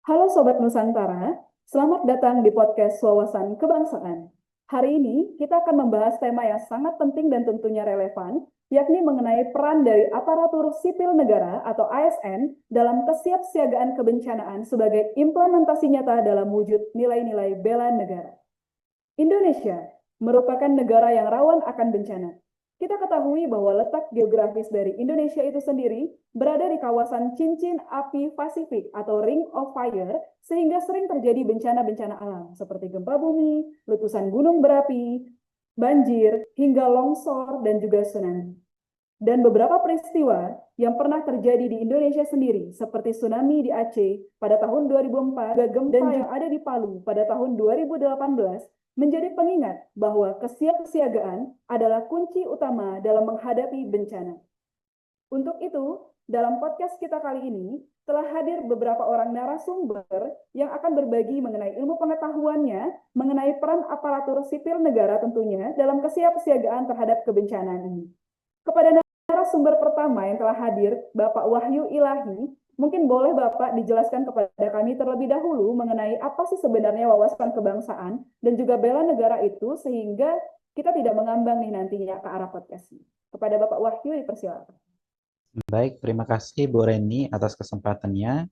Halo Sobat Nusantara, selamat datang di podcast Wawasan Kebangsaan. Hari ini kita akan membahas tema yang sangat penting dan tentunya relevan, yakni mengenai peran dari aparatur sipil negara atau ASN dalam kesiapsiagaan kebencanaan sebagai implementasi nyata dalam wujud nilai-nilai bela negara. Indonesia merupakan negara yang rawan akan bencana. Kita ketahui bahwa letak geografis dari Indonesia itu sendiri berada di kawasan cincin api Pasifik atau Ring of Fire, sehingga sering terjadi bencana-bencana alam seperti gempa bumi, letusan gunung berapi, banjir, hingga longsor dan juga tsunami. Dan beberapa peristiwa yang pernah terjadi di Indonesia sendiri, seperti tsunami di Aceh pada tahun 2004, gempa dan yang ada di Palu pada tahun 2018, menjadi pengingat bahwa kesiapsiagaan adalah kunci utama dalam menghadapi bencana. Untuk itu, dalam podcast kita kali ini, telah hadir beberapa orang narasumber yang akan berbagi mengenai ilmu pengetahuannya, mengenai peran aparatur sipil negara tentunya dalam kesiapsiagaan terhadap kebencanaan ini. Kepada narasumber pertama yang telah hadir, Bapak Wahyu Ilahi, mungkin boleh Bapak dijelaskan kepada kami terlebih dahulu mengenai apa sih sebenarnya wawasan kebangsaan dan juga bela negara itu, sehingga kita tidak mengambang nih nantinya ke arah podcast ini. Kepada Bapak Wahyu dipersilakan. Baik, terima kasih Bu Reni atas kesempatannya.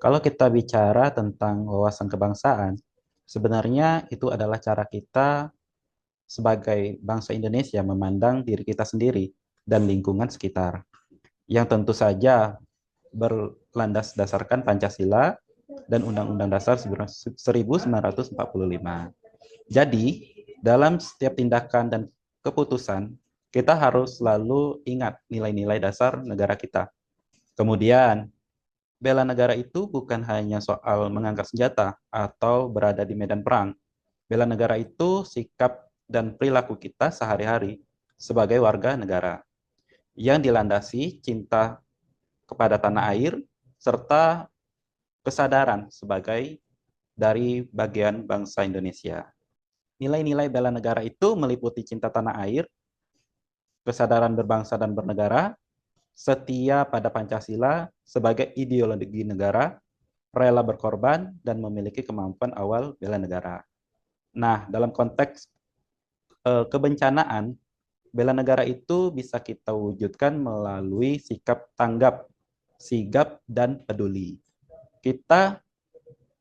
Kalau kita bicara tentang wawasan kebangsaan, sebenarnya itu adalah cara kita sebagai bangsa Indonesia memandang diri kita sendiri dan lingkungan sekitar, yang tentu saja berlandas dasarkan Pancasila dan Undang-Undang Dasar 1945. Jadi, dalam setiap tindakan dan keputusan, kita harus selalu ingat nilai-nilai dasar negara kita. Kemudian, bela negara itu bukan hanya soal mengangkat senjata atau berada di medan perang. Bela negara itu sikap dan perilaku kita sehari-hari sebagai warga negara yang dilandasi cinta kepada tanah air serta kesadaran sebagai dari bagian bangsa Indonesia. Nilai-nilai bela negara itu meliputi cinta tanah air, kesadaran berbangsa dan bernegara, setia pada Pancasila sebagai ideologi negara, rela berkorban, dan memiliki kemampuan awal bela negara. Nah, dalam konteks kebencanaan, bela negara itu bisa kita wujudkan melalui sikap tanggap, sigap, dan peduli. Kita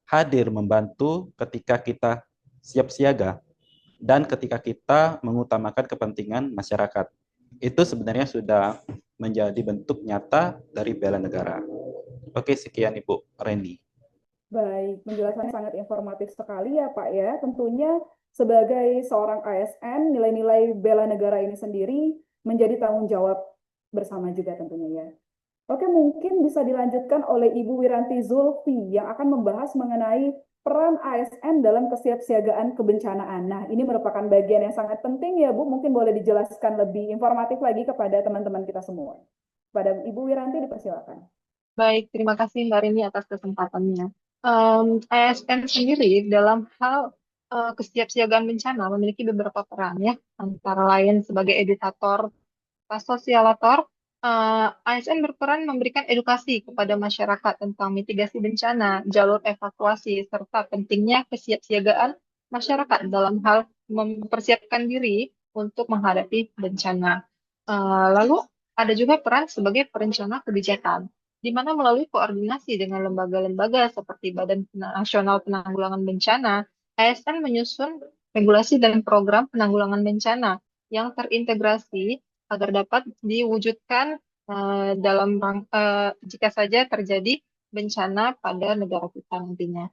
hadir membantu ketika kita siap siaga dan ketika kita mengutamakan kepentingan masyarakat. Itu sebenarnya sudah menjadi bentuk nyata dari bela negara. Oke, sekian Ibu Reni. Baik, penjelasannya sangat informatif sekali ya Pak ya. Tentunya sebagai seorang ASN, nilai-nilai bela negara ini sendiri menjadi tanggung jawab bersama juga tentunya ya. Oke, mungkin bisa dilanjutkan oleh Ibu Wiranti Zulfi yang akan membahas mengenai peran ASN dalam kesiapsiagaan kebencanaan. Nah, ini merupakan bagian yang sangat penting ya Bu. Mungkin boleh dijelaskan lebih informatif lagi kepada teman-teman kita semua. Pada Ibu Wiranti dipersilakan. Baik, terima kasih Mbak Rini atas kesempatannya. ASN sendiri dalam hal kesiapsiagaan bencana memiliki beberapa peran ya, antara lain sebagai edukator, sosialator. ASN berperan memberikan edukasi kepada masyarakat tentang mitigasi bencana, jalur evakuasi, serta pentingnya kesiapsiagaan masyarakat dalam hal mempersiapkan diri untuk menghadapi bencana. Lalu ada juga peran sebagai perencana kebijakan, di mana melalui koordinasi dengan lembaga-lembaga seperti Badan Nasional Penanggulangan Bencana, ASN menyusun regulasi dan program penanggulangan bencana yang terintegrasi agar dapat diwujudkan jika saja terjadi bencana pada negara kita nantinya.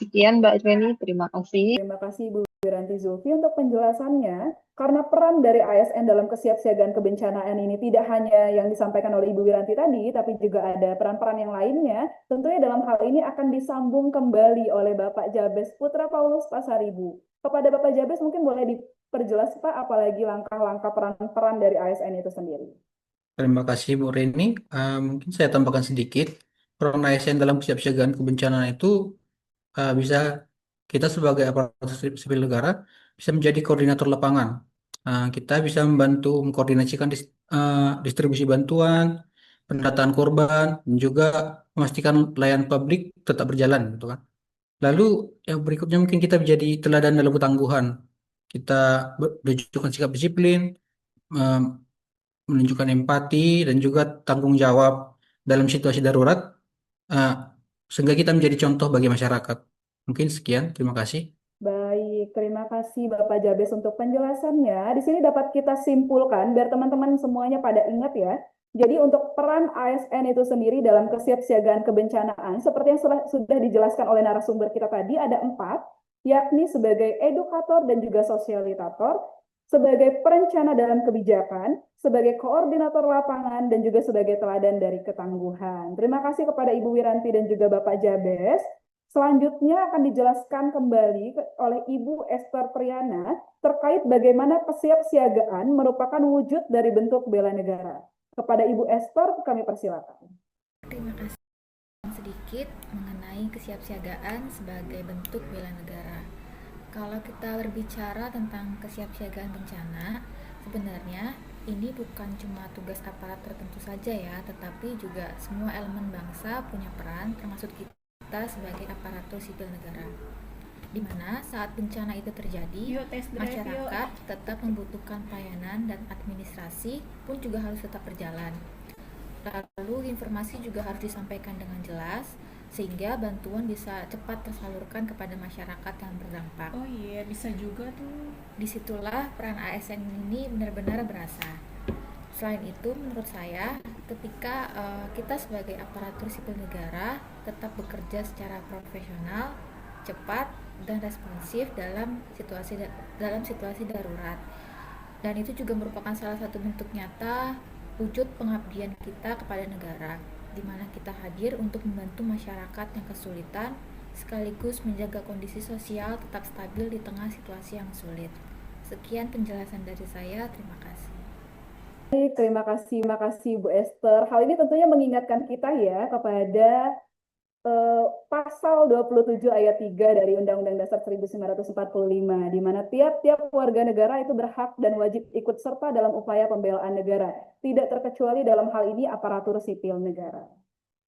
Sekian Mbak Reni, terima kasih. Terima kasih Bu Wiranti Zulfi untuk penjelasannya. Karena peran dari ASN dalam kesiapsiagaan kebencanaan ini tidak hanya yang disampaikan oleh Ibu Wiranti tadi, tapi juga ada peran-peran yang lainnya. Tentunya dalam hal ini akan disambung kembali oleh Bapak Jabes Putra Paulus Pasaribu. Kepada Bapak Jabes mungkin boleh diperjelas Pak, apalagi langkah-langkah peran-peran dari ASN itu sendiri. Terima kasih Bu Reni. Mungkin saya tambahkan sedikit. Peran ASN dalam kesiapsiagaan kebencanaan itu bisa kita sebagai aparatur sipil negara bisa menjadi koordinator lapangan. Kita bisa membantu mengkoordinasikan distribusi bantuan, pendataan korban, dan juga memastikan layanan publik tetap berjalan, gitu kan. Lalu yang berikutnya mungkin kita menjadi teladan dalam ketangguhan. Kita menunjukkan sikap disiplin, em, menunjukkan empati, dan juga tanggung jawab dalam situasi darurat, eh, sehingga kita menjadi contoh bagi masyarakat. Mungkin sekian, terima kasih. Baik, terima kasih Bapak Jabes untuk penjelasannya. Di sini dapat kita simpulkan biar teman-teman semuanya pada ingat ya. Jadi untuk peran ASN itu sendiri dalam kesiapsiagaan kebencanaan, seperti yang sudah dijelaskan oleh narasumber kita tadi, ada 4, yakni sebagai edukator dan juga sosialitator, sebagai perencana dalam kebijakan, sebagai koordinator lapangan, dan juga sebagai teladan dari ketangguhan. Terima kasih kepada Ibu Wiranti dan juga Bapak Jabes. Selanjutnya akan dijelaskan kembali oleh Ibu Esther Triana terkait bagaimana kesiapsiagaan merupakan wujud dari bentuk bela negara. Kepada Ibu Esther, kami persilakan. Terima kasih. Sedikit mengenai kesiapsiagaan sebagai bentuk bela negara. Kalau kita berbicara tentang kesiapsiagaan bencana, sebenarnya ini bukan cuma tugas aparat tertentu saja ya, tetapi juga semua elemen bangsa punya peran, termasuk kita sebagai aparatur sipil negara, di mana saat bencana itu terjadi, masyarakat tetap membutuhkan pelayanan dan administrasi pun juga harus tetap berjalan. Lalu informasi juga harus disampaikan dengan jelas sehingga bantuan bisa cepat tersalurkan kepada masyarakat yang berdampak. Oh iya, bisa juga tuh. Disitulah peran ASN ini benar-benar berasa. Selain itu, menurut saya, ketika kita sebagai aparatur sipil negara tetap bekerja secara profesional, cepat, dan responsif dalam situasi darurat, dan itu juga merupakan salah satu bentuk nyata wujud pengabdian kita kepada negara, di mana kita hadir untuk membantu masyarakat yang kesulitan, sekaligus menjaga kondisi sosial tetap stabil di tengah situasi yang sulit. Sekian penjelasan dari saya, terima kasih. Baik, terima kasih Bu Esther. Hal ini tentunya mengingatkan kita ya kepada pasal 27 ayat 3 dari Undang-Undang Dasar 1945, di mana tiap-tiap warga negara itu berhak dan wajib ikut serta dalam upaya pembelaan negara, tidak terkecuali dalam hal ini aparatur sipil negara.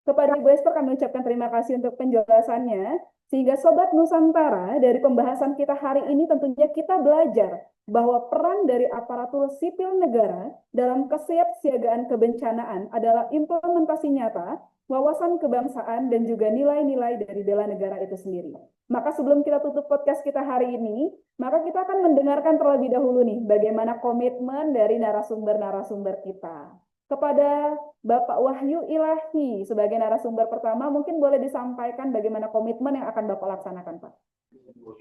Kepada Ibu Esther kami ucapkan terima kasih untuk penjelasannya, sehingga Sobat Nusantara dari pembahasan kita hari ini tentunya kita belajar bahwa peran dari aparatur sipil negara dalam kesiapsiagaan kebencanaan adalah implementasi nyata, wawasan kebangsaan, dan juga nilai-nilai dari bela negara itu sendiri. Maka sebelum kita tutup podcast kita hari ini, maka kita akan mendengarkan terlebih dahulu nih bagaimana komitmen dari narasumber-narasumber kita. Kepada Bapak Wahyu Ilahi sebagai narasumber pertama, mungkin boleh disampaikan bagaimana komitmen yang akan Bapak laksanakan, Pak.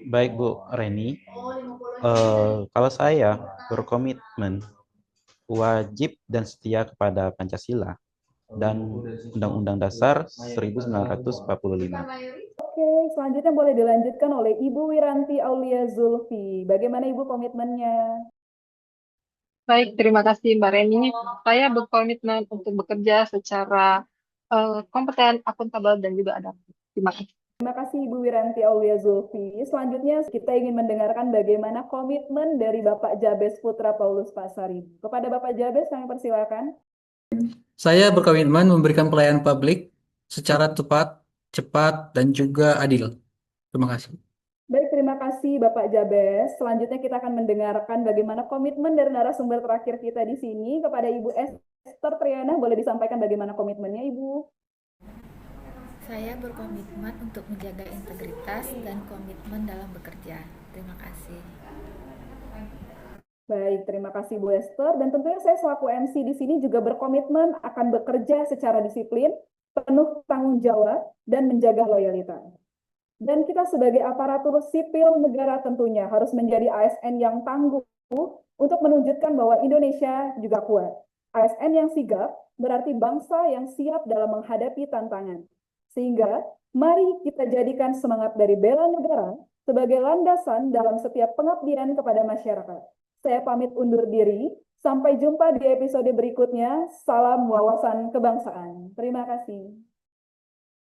Baik Bu Reni, kalau saya berkomitmen wajib dan setia kepada Pancasila dan Undang-Undang Dasar 1945. Oke, selanjutnya boleh dilanjutkan oleh Ibu Wiranti Aulia Zulfi. Bagaimana Ibu komitmennya? Baik, terima kasih Mbak Reni. Saya berkomitmen untuk bekerja secara kompeten, akuntabel, dan juga adaptif. Terima kasih. Terima kasih Ibu Wiranti Aulia Zulfi. Selanjutnya kita ingin mendengarkan bagaimana komitmen dari Bapak Jabes Putra Paulus Pasari. Kepada Bapak Jabes kami persilakan. Saya berkomitmen memberikan pelayanan publik secara tepat, cepat, dan juga adil. Terima kasih. Baik, terima kasih Bapak Jabes. Selanjutnya kita akan mendengarkan bagaimana komitmen dari narasumber terakhir kita di sini. Kepada Ibu Esther Triana, boleh disampaikan bagaimana komitmennya Ibu? Saya berkomitmen untuk menjaga integritas dan komitmen dalam bekerja. Terima kasih. Baik, terima kasih Bu Esther. Dan tentunya saya selaku MC di sini juga berkomitmen akan bekerja secara disiplin, penuh tanggung jawab, dan menjaga loyalitas. Dan kita sebagai aparatur sipil negara tentunya harus menjadi ASN yang tangguh untuk menunjukkan bahwa Indonesia juga kuat. ASN yang sigap berarti bangsa yang siap dalam menghadapi tantangan. Sehingga mari kita jadikan semangat dari bela negara sebagai landasan dalam setiap pengabdian kepada masyarakat. Saya pamit undur diri. Sampai jumpa di episode berikutnya. Salam wawasan kebangsaan. Terima kasih.